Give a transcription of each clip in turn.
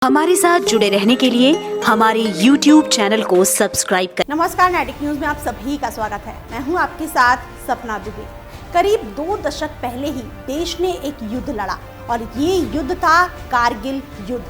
हमारे साथ जुड़े रहने के लिए हमारे YouTube चैनल को सब्सक्राइब करें। नमस्कार, नैतिक न्यूज में आप सभी का स्वागत है। मैं हूं आपके साथ सपना दुबे। करीब 2 दशक पहले ही देश ने एक युद्ध लड़ा और ये युद्ध था कारगिल युद्ध,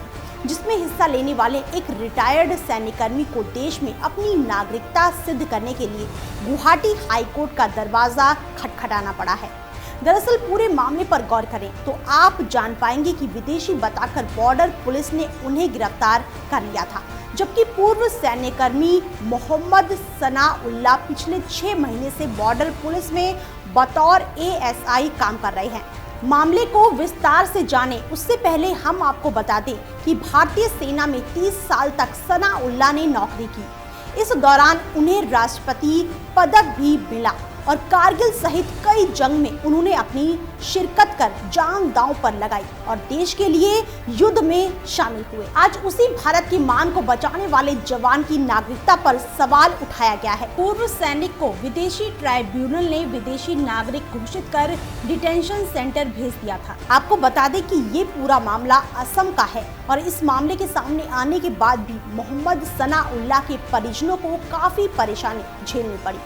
जिसमें हिस्सा लेने वाले एक रिटायर्ड सैन्यकर्मी को देश में अपनी नागरिकता सिद्ध करने के लिए गुवाहाटी हाईकोर्ट का दरवाजा खटखटाना पड़ा है। दरअसल पूरे मामले पर गौर करें तो आप जान पाएंगे कि विदेशी बताकर बॉर्डर पुलिस ने उन्हें गिरफ्तार कर लिया था, जबकि पूर्व सैन्यकर्मी मोहम्मद सनाउल्लाह पिछले 6 महीने से बॉर्डर पुलिस में बतौर एएसआई काम कर रहे हैं। मामले को विस्तार से जाने उससे पहले हम आपको बता दें कि भारतीय सेना में 30 साल तक सनाउल्लाह ने नौकरी की। इस दौरान उन्हें राष्ट्रपति पदक भी मिला और कारगिल सहित कई जंग में उन्होंने अपनी शिरकत कर जान दांव पर लगाई और देश के लिए युद्ध में शामिल हुए। आज उसी भारत की मान को बचाने वाले जवान की नागरिकता पर सवाल उठाया गया है। पूर्व सैनिक को विदेशी ट्राइब्यूनल ने विदेशी नागरिक घोषित कर डिटेंशन सेंटर भेज दिया था। आपको बता दें कि ये पूरा मामला असम का है और इस मामले के सामने आने के बाद भी मोहम्मद सनाउल्लाह के परिजनों को काफी परेशानी झेलनी पड़ी।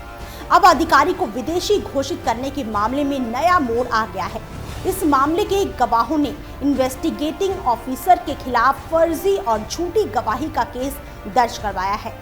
अब अधिकारी को विदेशी घोषित करने के मामले में नया मोड़ आ गया है। इस मामले के गवाहों ने इन्वेस्टिगेटिंग ऑफिसर के खिलाफ फर्जी और झूठी गवाही का केस दर्ज करवाया है।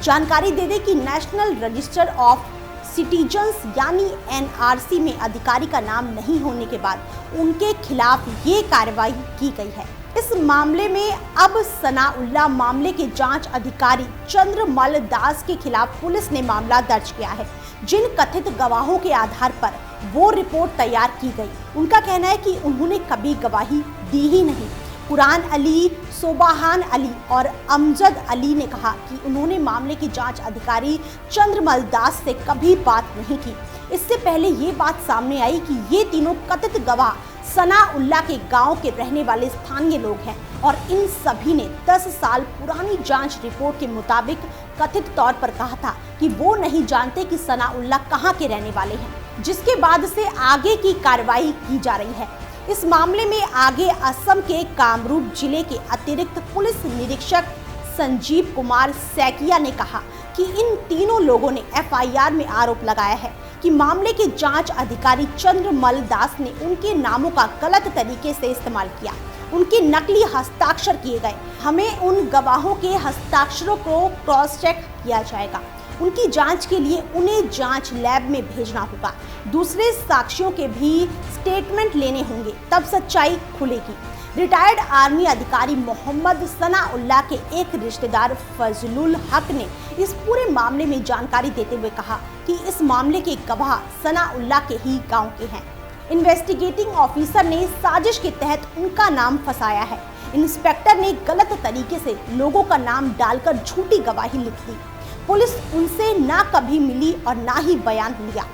जानकारी दे दें कि नेशनल रजिस्टर ऑफ सिटीजन्स यानी एनआरसी में अधिकारी का नाम नहीं होने के बाद उनके खिलाफ ये कार्रवाई की गई है। इस मामले में अब सनाउल्लाह मामले के जांच अधिकारी चंद्रमल दास के खिलाफ पुलिस ने मामला दर्ज किया है। जिन कथित गवाहों के आधार पर वो रिपोर्ट तैयार की गई, उनका कहना है कि उन्होंने कभी गवाही दी ही नहीं। कुरान अली, सोबाहान अली और अमजद अली ने कहा कि उन्होंने मामले की जांच अधिकारी चंद्रमल दास से कभी बात नहीं की। इससे पहले ये बात सामने आई कि ये तीनों कथित गवाह सनाउल्लाह के गांव के रहने वाले स्थानीय लोग हैं और इन सभी ने 10 साल पुरानी जांच रिपोर्ट के मुताबिक कथित तौर पर कहा था कि वो नहीं जानते कि सनाउल्लाह कहां के रहने वाले हैं, जिसके बाद से आगे की कार्रवाई की जा रही है। इस मामले में आगे असम के कामरूप जिले के अतिरिक्त पुलिस निरीक्षक संजीव कुमार सैकिया ने कहा कि इन तीनों लोगों ने एफआईआर में आरोप लगाया है कि मामले के जांच अधिकारी चंद्रमल दास ने उनके नामों का गलत तरीके से इस्तेमाल किया, उनके नकली हस्ताक्षर किए गए। हमें उन गवाहों के हस्ताक्षरों को क्रॉस चेक किया जाएगा, उनकी जांच के लिए उन्हें जांच लैब में भेजना होगा, दूसरे साक्ष्यों के भी स्टेटमेंट लेने होंगे, तब सच्चाई खुलेगी। रिटायर्ड आर्मी अधिकारी मोहम्मद सनाउल्लाह के एक रिश्तेदार फजलुल हक ने इस पूरे मामले में जानकारी देते हुए कहा कि इस मामले के गवाह सनाउल्लाह के ही गांव के हैं। इन्वेस्टिगेटिंग ऑफिसर ने साजिश के तहत उनका नाम फंसाया है। इंस्पेक्टर ने गलत तरीके से लोगों का नाम डालकर झूठी गवाही लिख दी। पुलिस उनसे ना कभी मिली और ना ही बयान लिया।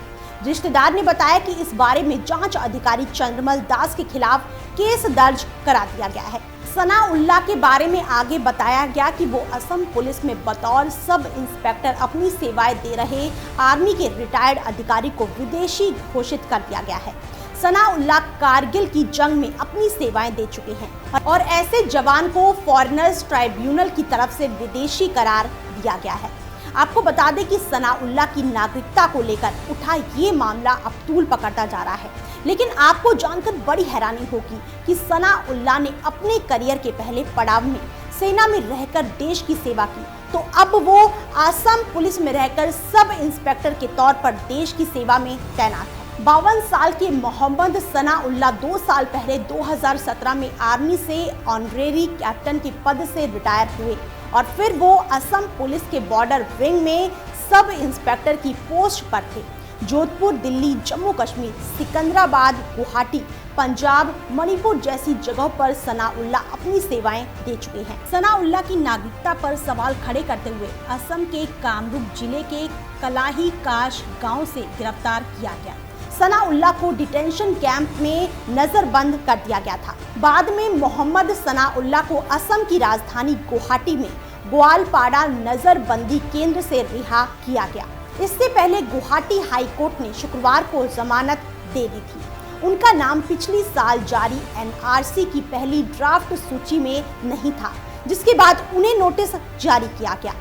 रिश्तेदार ने बताया कि इस बारे में जांच अधिकारी चंद्रमल दास के खिलाफ केस दर्ज करा दिया गया है। सनाउल्लाह के बारे में आगे बताया गया कि वो असम पुलिस में बतौर सब इंस्पेक्टर अपनी सेवाएं दे रहे आर्मी के रिटायर्ड अधिकारी को विदेशी घोषित कर दिया गया है। सनाउल्लाह कारगिल की जंग में अपनी सेवाएं दे चुके हैं और ऐसे जवान को फॉरेनर्स ट्राइब्यूनल की तरफ से विदेशी करार दिया गया है। आपको बता दें कि सनाउल्लाह की नागरिकता को लेकर उठा ये मामला अब तूल पकड़ता जा रहा है, लेकिन आपको जानकर बड़ी हैरानी होगी कि सनाउल्लाह ने अपने करियर के पहले पड़ाव में सेना में रहकर देश की सेवा की, तो अब वो असम पुलिस में रहकर सब इंस्पेक्टर के तौर पर देश की सेवा में तैनात है। 52 साल के मोहम्मद सनाउल्लाह 2 साल पहले 2017 में आर्मी से ऑनरेरी कैप्टन के पद से रिटायर हुए और फिर वो असम पुलिस के बॉर्डर विंग में सब इंस्पेक्टर की पोस्ट पर थे। जोधपुर, दिल्ली, जम्मू कश्मीर, सिकंदराबाद, गुवाहाटी, पंजाब, मणिपुर जैसी जगहों पर सनाउल्लाह अपनी सेवाएं दे चुके हैं। सनाउल्लाह की नागरिकता पर सवाल खड़े करते हुए असम के कामरूप जिले के कलाही काश गांव से गिरफ्तार किया गया। सनाउल्लाह को डिटेंशन कैंप में नजरबंद कर दिया गया था। बाद में मोहम्मद सनाउल्लाह को असम की राजधानी गुवाहाटी में ग्वालपाड़ा नजरबंदी केंद्र से रिहा किया गया। इससे पहले गुवाहाटी हाई कोर्ट ने शुक्रवार को जमानत दे दी थी। उनका नाम पिछली साल जारी एनआरसी की पहली ड्राफ्ट सूची में नहीं था, जिसके बाद उन्हें नोटिस जारी किया गया।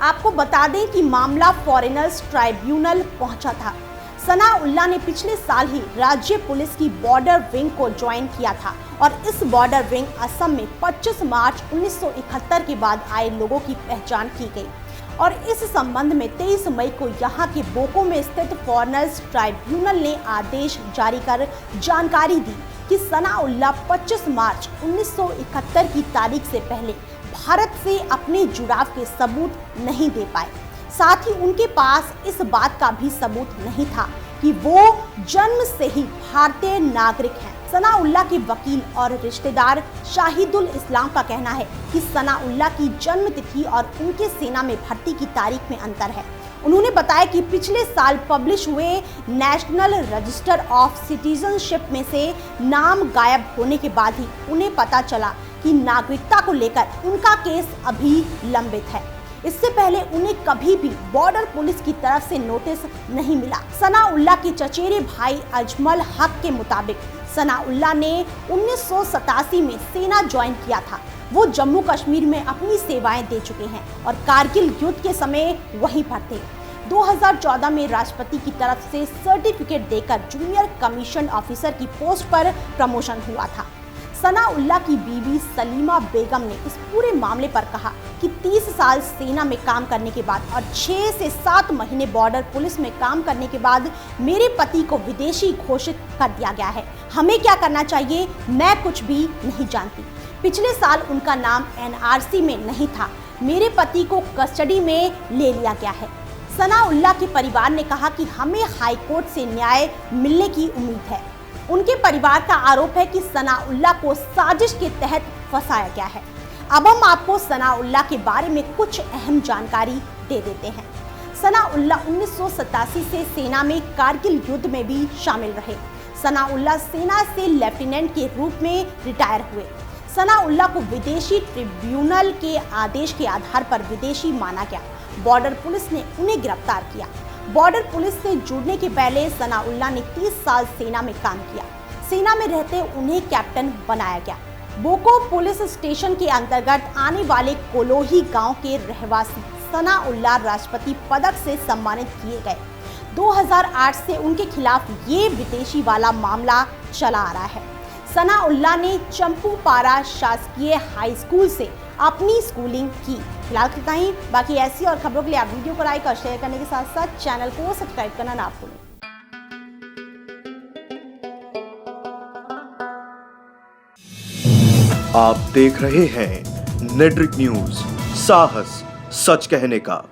आपको बता दें कि मामला फॉरेनर्स ट्राइब्यूनल पहुंचा था। सनाउल्लाह ने पिछले साल ही राज्य पुलिस की बॉर्डर विंग को ज्वाइन किया था और इस बॉर्डर विंग असम में 25 मार्च 1971 के बाद आए लोगों की पहचान की गई और इस संबंध में 23 मई को यहां के बोको में स्थित फॉरेनर्स ट्राइब्यूनल ने आदेश जारी कर जानकारी दी कि सनाउल्लाह 25 मार्च 1971 की तारीख से पहले भारत से अपने जुड़ाव के सबूत नहीं दे पाए। साथ ही उनके पास इस बात का भी सबूत नहीं था कि वो जन्म से ही भारतीय नागरिक हैं। सनाउल्लाह के वकील और रिश्तेदार शाहिदुल इस्लाम का कहना है कि सनाउल्लाह की जन्म तिथि और उनके सेना में भर्ती की तारीख में अंतर है। उन्होंने बताया कि पिछले साल पब्लिश हुए नेशनल रजिस्टर ऑफ सिटीजनशिप में से नाम गायब होने के बाद ही उन्हें पता चला कि नागरिकता को लेकर उनका केस अभी लंबित है। इससे पहले उन्हें कभी भी बॉर्डर पुलिस की तरफ से नोटिस नहीं मिला। सनाउल्लाह के चचेरे भाई अजमल हक के मुताबिक सनाउल्लाह ने 1987 में सेना ज्वाइन किया था। वो जम्मू कश्मीर में अपनी सेवाएं दे चुके हैं और कारगिल युद्ध के समय वहीं पर थे। 2014 में राष्ट्रपति की तरफ से सर्टिफिकेट देकर जूनियर कमीशन ऑफिसर की पोस्ट पर प्रमोशन हुआ था। सनाउल्लाह की बीवी सलीमा बेगम ने इस पूरे मामले पर कहा कि 30 साल सेना में काम करने के बाद और 6 से 7 महीने बॉर्डर पुलिस में काम करने के बाद मेरे पति को विदेशी घोषित कर दिया गया है। हमें क्या करना चाहिए, मैं कुछ भी नहीं जानती। पिछले साल उनका नाम NRC में नहीं था। मेरे पति को कस्टडी में ले लिया गया है। सनाउल्लाह के परिवार ने कहा कि हमें हाई कोर्ट से न्याय मिलने की उम्मीद है। उनके परिवार का आरोप है कि सनाउल्लाह को साजिश के तहत फंसाया गया है। अब हम आपको सनाउल्लाह के बारे में कुछ अहम जानकारी दे देते हैं। सनाउल्लाह 1987 से सेना में कारगिल युद्ध में भी शामिल रहे। सनाउल्लाह सेना से लेफ्टिनेंट के रूप में रिटायर हुए। सनाउल्लाह को विदेशी ट्रिब्यूनल के आदेश के आधार पर विदेशी माना गया। बॉर्डर पुलिस ने उन्हें गिरफ्तार किया। बॉर्डर पुलिस से जुड़ने के पहले सनाउल्लाह ने 30 साल सेना में काम किया। सेना में रहते उन्हें कैप्टन बनाया गया। बोको पुलिस स्टेशन के अंतर्गत आने वाले कोलोही गांव के रहवासी सनाउल्लाह राष्ट्रपति पदक से सम्मानित किए गए। 2008 से उनके खिलाफ ये विदेशी वाला मामला चला आ रहा है। सनाउल्लाह ने चंपूपारा शासकीय हाई स्कूल से अपनी स्कूलिंग की। फिलहाल इतना ही। बाकी ऐसी और खबरों के लिए आप वीडियो को लाइक और शेयर करने के साथ साथ चैनल को सब्सक्राइब करना ना भूलें। आप देख रहे हैं नेट्रिक न्यूज, साहस सच कहने का।